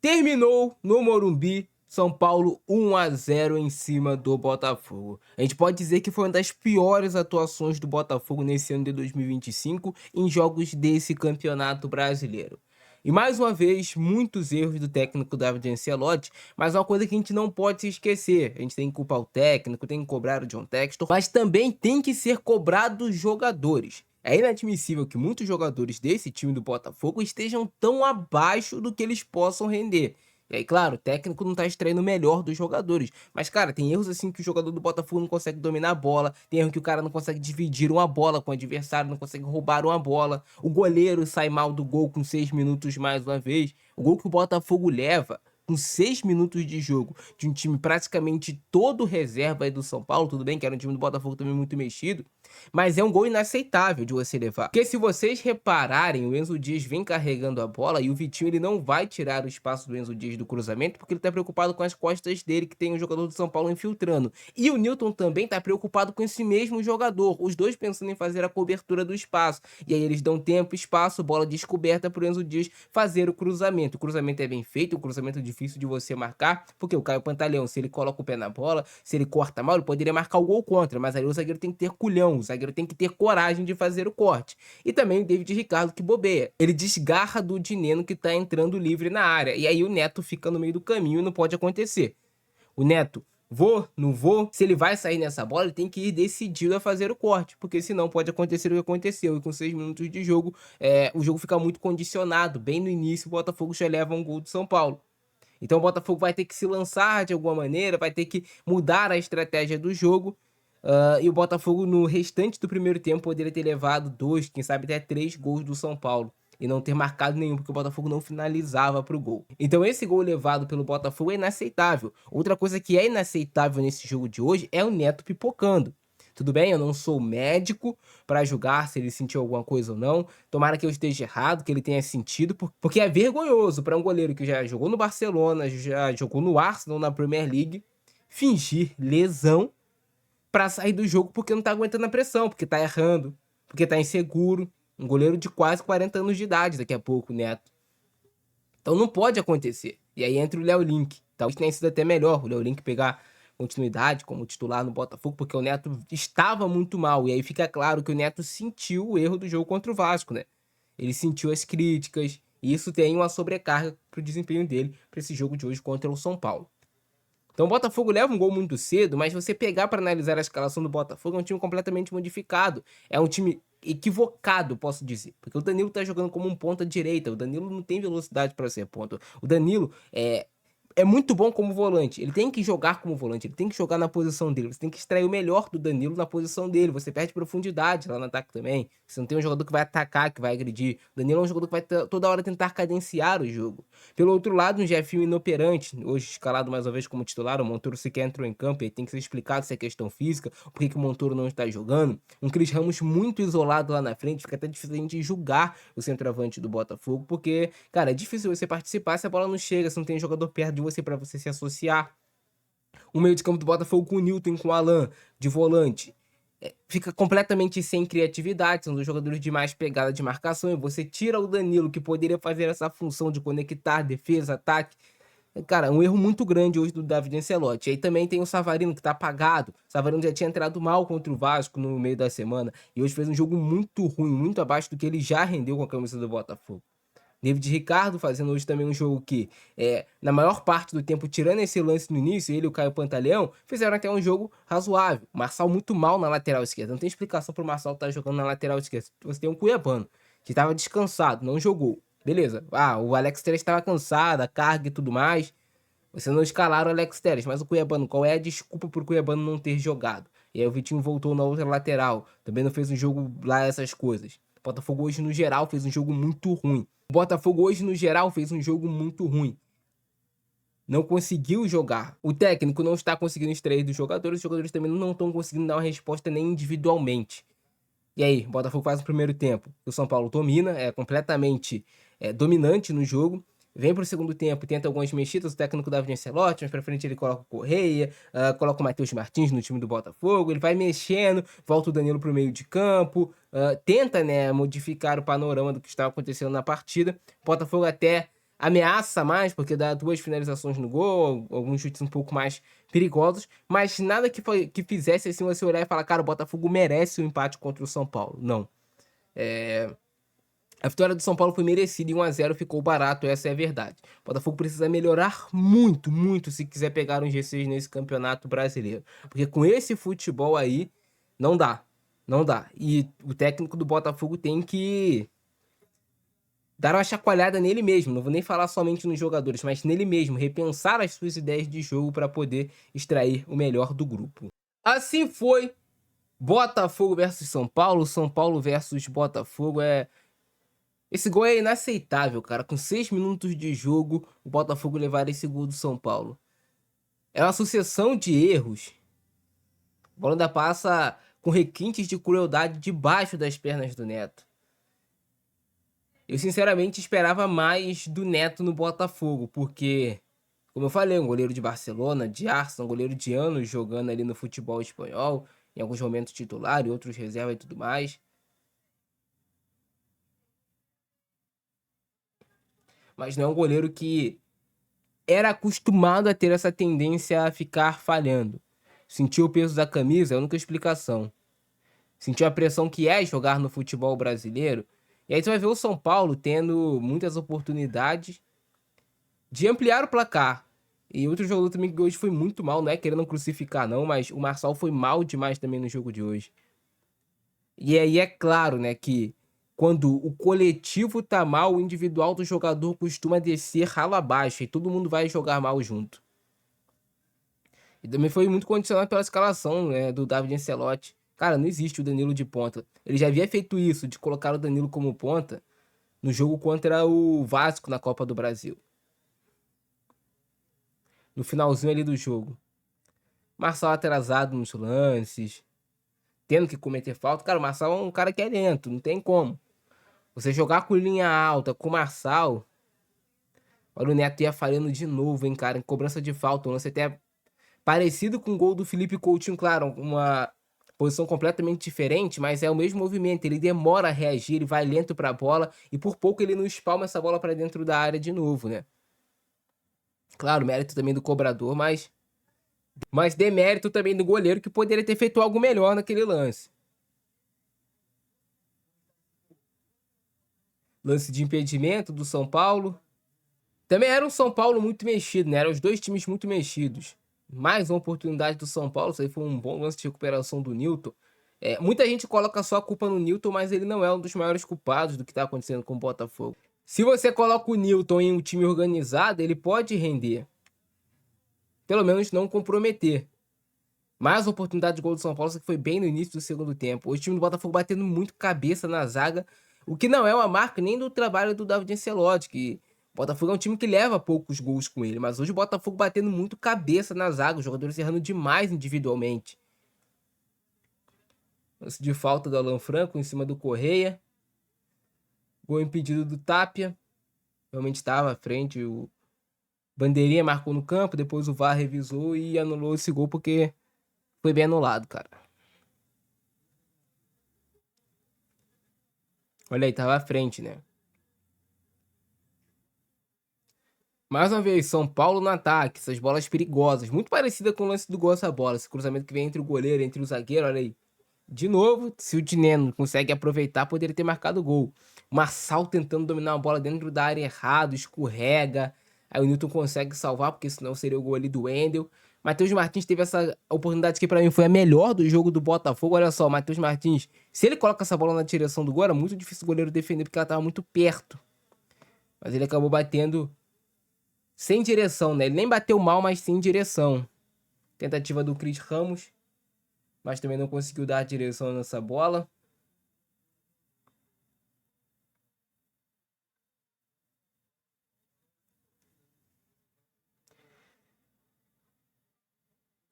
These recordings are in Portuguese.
Terminou no Morumbi, São Paulo 1 a 0 em cima do Botafogo. A gente pode dizer que foi uma das piores atuações do Botafogo nesse ano de 2025 em jogos desse campeonato brasileiro. E mais uma vez, muitos erros do técnico David Ancelotti, mas uma coisa que a gente não pode se esquecer: a gente tem que culpar o técnico, tem que cobrar o John Textor, mas também tem que ser cobrado os jogadores. É inadmissível que muitos jogadores desse time do Botafogo estejam tão abaixo do que eles possam render. E aí, claro, o técnico não tá extraindo o melhor dos jogadores. Mas, cara, tem erros assim que o jogador do Botafogo não consegue dominar a bola. Tem erro que o cara não consegue dividir uma bola com o adversário, não consegue roubar uma bola. O goleiro sai mal do gol com 6 minutos mais uma vez. O gol que o Botafogo leva com 6 minutos de jogo, de um time praticamente todo reserva aí do São Paulo, tudo bem que era um time do Botafogo também muito mexido, mas é um gol inaceitável de você levar. Porque se vocês repararem, o Enzo Dias vem carregando a bola e o Vitinho ele não vai tirar o espaço do Enzo Dias do cruzamento porque ele tá preocupado com as costas dele, que tem um jogador do São Paulo infiltrando. E o Newton também tá preocupado com esse mesmo jogador, os dois pensando em fazer a cobertura do espaço. E aí eles dão tempo, espaço, bola descoberta pro Enzo Dias fazer o cruzamento. O cruzamento é bem feito, o cruzamento é difícil de você marcar, porque o Caio Pantaleão, se ele coloca o pé na bola, se ele corta mal, ele poderia marcar o gol contra, mas aí o zagueiro tem que ter culhão, o zagueiro tem que ter coragem de fazer o corte. E também o David Ricardo que bobeia. Ele desgarra do Dineno que tá entrando livre na área. E aí o Neto fica no meio do caminho e não pode acontecer. O Neto, vou, não vou? Se ele vai sair nessa bola, ele tem que ir decidido a fazer o corte, porque senão pode acontecer o que aconteceu. E com 6 minutos de jogo, o jogo fica muito condicionado. Bem no início, o Botafogo já leva um gol do São Paulo. Então o Botafogo vai ter que se lançar de alguma maneira, vai ter que mudar a estratégia do jogo. E o Botafogo, no restante do primeiro tempo, poderia ter levado 2, quem sabe até 3 gols do São Paulo. E não ter marcado nenhum, porque o Botafogo não finalizava para o gol. Então esse gol levado pelo Botafogo é inaceitável. Outra coisa que é inaceitável nesse jogo de hoje é o Neto pipocando. Tudo bem, eu não sou médico para julgar se ele sentiu alguma coisa ou não. Tomara que eu esteja errado, que ele tenha sentido, porque é vergonhoso para um goleiro que já jogou no Barcelona, já jogou no Arsenal na Premier League, fingir lesão para sair do jogo porque não tá aguentando a pressão, porque tá errando, porque tá inseguro. Um goleiro de quase 40 anos de idade daqui a pouco, Neto. Então não pode acontecer. E aí entra o Léo Link. Talvez tenha sido até melhor o Léo Link pegar continuidade como titular no Botafogo, porque o Neto estava muito mal. E aí fica claro que o Neto sentiu o erro do jogo contra o Vasco, né? Ele sentiu as críticas, e isso tem uma sobrecarga pro desempenho dele para esse jogo de hoje contra o São Paulo. Então o Botafogo leva um gol muito cedo, mas você pegar para analisar a escalação do Botafogo, é um time completamente modificado. É um time equivocado, posso dizer. Porque o Danilo tá jogando como um ponta direita. O Danilo não tem velocidade para ser ponta. O Danilo é muito bom como volante. Ele tem que jogar como volante, ele tem que jogar na posição dele. Você tem que extrair o melhor do Danilo na posição dele. Você perde profundidade lá no ataque também. Você não tem um jogador que vai atacar, que vai agredir. O Danilo é um jogador que vai toda hora tentar cadenciar o jogo. Pelo outro lado, um Jefinho inoperante, hoje escalado mais uma vez como titular. O Montoro sequer entrou em campo, ele tem que ser explicado se é questão física, por que o Montoro não está jogando. Um Cris Ramos muito isolado lá na frente, fica até difícil a gente julgar o centroavante do Botafogo, porque, cara, é difícil você participar se a bola não chega, se não tem jogador perto de você para você se associar. O meio de campo do Botafogo com o Newton, com o Alan de volante, fica completamente sem criatividade, são dois jogadores de mais pegada de marcação, e você tira o Danilo, que poderia fazer essa função de conectar defesa, ataque. Cara, um erro muito grande hoje do David Ancelotti. Aí também tem o Savarino, que tá apagado. O Savarino já tinha entrado mal contra o Vasco no meio da semana, e hoje fez um jogo muito ruim, muito abaixo do que ele já rendeu com a camisa do Botafogo. David Ricardo fazendo hoje também um jogo que, na maior parte do tempo, tirando esse lance no início, ele e o Caio Pantaleão fizeram até um jogo razoável. O Marçal muito mal na lateral esquerda. Não tem explicação pro Marçal estar jogando na lateral esquerda. Você tem um Cuiabano, que estava descansado, não jogou. Beleza. O Alex Telles estava cansado, a carga e tudo mais. Você não escalaram o Alex Telles, mas o Cuiabano, qual é a desculpa pro Cuiabano não ter jogado? E aí o Vitinho voltou na outra lateral. Também não fez um jogo lá, essas coisas. O Botafogo hoje, no geral, fez um jogo muito ruim. O Botafogo hoje, no geral, fez um jogo muito ruim. Não conseguiu jogar. O técnico não está conseguindo extrair dos jogadores. Os jogadores também não estão conseguindo dar uma resposta nem individualmente. E aí, o Botafogo faz o primeiro tempo. O São Paulo domina, é completamente dominante no jogo. Vem pro segundo tempo, tenta algumas mexidas, o técnico David Ancelotti, mais pra frente ele coloca o Correia, coloca o Matheus Martins no time do Botafogo, ele vai mexendo, volta o Danilo pro meio de campo, tenta, né, modificar o panorama do que estava acontecendo na partida. O Botafogo até ameaça mais, porque dá 2 finalizações no gol, alguns chutes um pouco mais perigosos, mas nada que fizesse, assim, você olhar e falar: "Cara, o Botafogo merece o empate contra o São Paulo", não. A vitória do São Paulo foi merecida e 1-0 ficou barato, essa é a verdade. O Botafogo precisa melhorar muito, muito se quiser pegar um G6 nesse campeonato brasileiro, porque com esse futebol aí, não dá, não dá. E o técnico do Botafogo tem que dar uma chacoalhada nele mesmo, não vou nem falar somente nos jogadores, mas nele mesmo, repensar as suas ideias de jogo para poder extrair o melhor do grupo. Assim foi Botafogo versus São Paulo versus Botafogo. Esse gol é inaceitável, cara. Com 6 minutos de jogo, o Botafogo levar esse gol do São Paulo. É uma sucessão de erros. A bola ainda passa com requintes de crueldade debaixo das pernas do Neto. Eu sinceramente esperava mais do Neto no Botafogo, porque, como eu falei, um goleiro de Barcelona, de Arsenal, um goleiro de anos jogando ali no futebol espanhol, em alguns momentos titular e outros reserva e tudo mais. Mas não é um goleiro que era acostumado a ter essa tendência a ficar falhando. Sentiu o peso da camisa, é a única explicação. Sentiu a pressão que é jogar no futebol brasileiro. E aí você vai ver o São Paulo tendo muitas oportunidades de ampliar o placar. E outro jogador também que hoje foi muito mal, não é querendo crucificar não, mas o Marçal foi mal demais também no jogo de hoje. E aí é claro, né, que quando o coletivo tá mal, o individual do jogador costuma descer ralo abaixo e todo mundo vai jogar mal junto. E também foi muito condicionado pela escalação, né, do David Ancelotti. Cara, não existe o Danilo de ponta. Ele já havia feito isso, de colocar o Danilo como ponta, no jogo contra o Vasco na Copa do Brasil. No finalzinho ali do jogo. Marçal atrasado nos lances, tendo que cometer falta. Cara, o Marçal é um cara que é lento, não tem como. Você jogar com linha alta, com o Marçal... Olha, o Neto ia falhando de novo, hein, cara, em cobrança de falta. Um lance até parecido com o gol do Felipe Coutinho, claro, uma posição completamente diferente, mas é o mesmo movimento. Ele demora a reagir, ele vai lento pra bola e por pouco ele não espalma essa bola pra dentro da área de novo, né? Claro, mérito também do cobrador, mas demérito também do goleiro que poderia ter feito algo melhor naquele lance. Lance de impedimento do São Paulo. Também era um São Paulo muito mexido, né? Eram os dois times muito mexidos. Mais uma oportunidade do São Paulo. Isso aí foi um bom lance de recuperação do Nilton. Muita gente coloca só a culpa no Nilton, mas ele não é um dos maiores culpados do que está acontecendo com o Botafogo. Se você coloca o Nilton em um time organizado, ele pode render. Pelo menos não comprometer. Mais uma oportunidade de gol do São Paulo, que foi bem no início do segundo tempo. O time do Botafogo batendo muito cabeça na zaga, o que não é uma marca nem do trabalho do David Ancelotti, que o Botafogo é um time que leva poucos gols com ele, mas hoje o Botafogo batendo muito cabeça na zaga, os jogadores errando demais individualmente. Lance de falta do Alan Franco em cima do Correia. Gol impedido do Tapia. Realmente estava à frente, o Bandeirinha marcou no campo, depois o VAR revisou e anulou esse gol porque foi bem anulado, cara. Olha aí, tava à frente, né? Mais uma vez, São Paulo no ataque, essas bolas perigosas, muito parecida com o lance do gol essa bola, esse cruzamento que vem entre o goleiro, entre o zagueiro, olha aí. De novo, se o Dineno consegue aproveitar, poderia ter marcado o gol. O Marçal tentando dominar a bola dentro da área errado, escorrega. Aí o Nilton consegue salvar, porque senão seria o gol ali do Wendel. Matheus Martins teve essa oportunidade que pra mim foi a melhor do jogo do Botafogo. Olha só, o Matheus Martins, se ele coloca essa bola na direção do gol, era muito difícil o goleiro defender, porque ela tava muito perto. Mas ele acabou batendo sem direção, né? Ele nem bateu mal, mas sem direção. Tentativa do Cris Ramos, mas também não conseguiu dar direção nessa bola.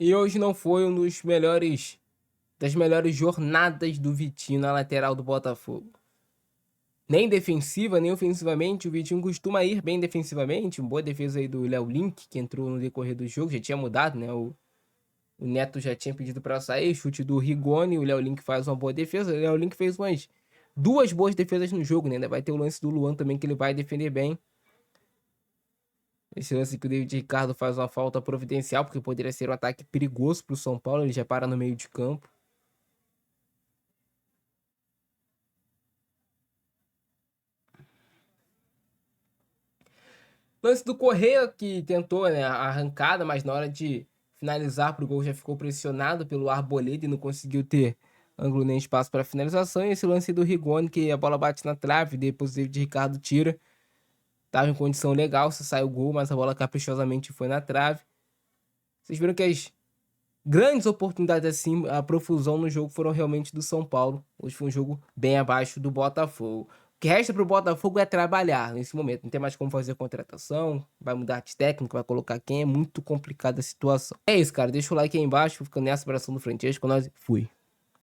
E hoje não foi um dos das melhores jornadas do Vitinho na lateral do Botafogo. Nem defensiva, nem ofensivamente, o Vitinho costuma ir bem defensivamente. Uma boa defesa aí do Léo Link, que entrou no decorrer do jogo, já tinha mudado, né? O Neto já tinha pedido para sair, chute do Rigoni, o Léo Link faz uma boa defesa. O Léo Link fez duas boas defesas no jogo, né? Ainda vai ter o lance do Luan também, que ele vai defender bem. Esse lance que o David Ricardo faz uma falta providencial, porque poderia ser um ataque perigoso para o São Paulo, ele já para no meio de campo. Lance do Correa, que tentou, né, a arrancada, mas na hora de finalizar pro gol já ficou pressionado pelo Arboleda e não conseguiu ter ângulo nem espaço para finalização. E esse lance do Rigoni, que a bola bate na trave, depois o David Ricardo tira. Tava em condição legal, se sai o gol, mas a bola caprichosamente foi na trave. Vocês viram que as grandes oportunidades assim, a profusão no jogo foram realmente do São Paulo. Hoje foi um jogo bem abaixo do Botafogo. O que resta pro Botafogo é trabalhar nesse momento. Não tem mais como fazer contratação, vai mudar de técnico, vai colocar quem, é muito complicada a situação. É isso, cara. Deixa o like aí embaixo, vou ficando nessa, abração do Frentesco, nós fui.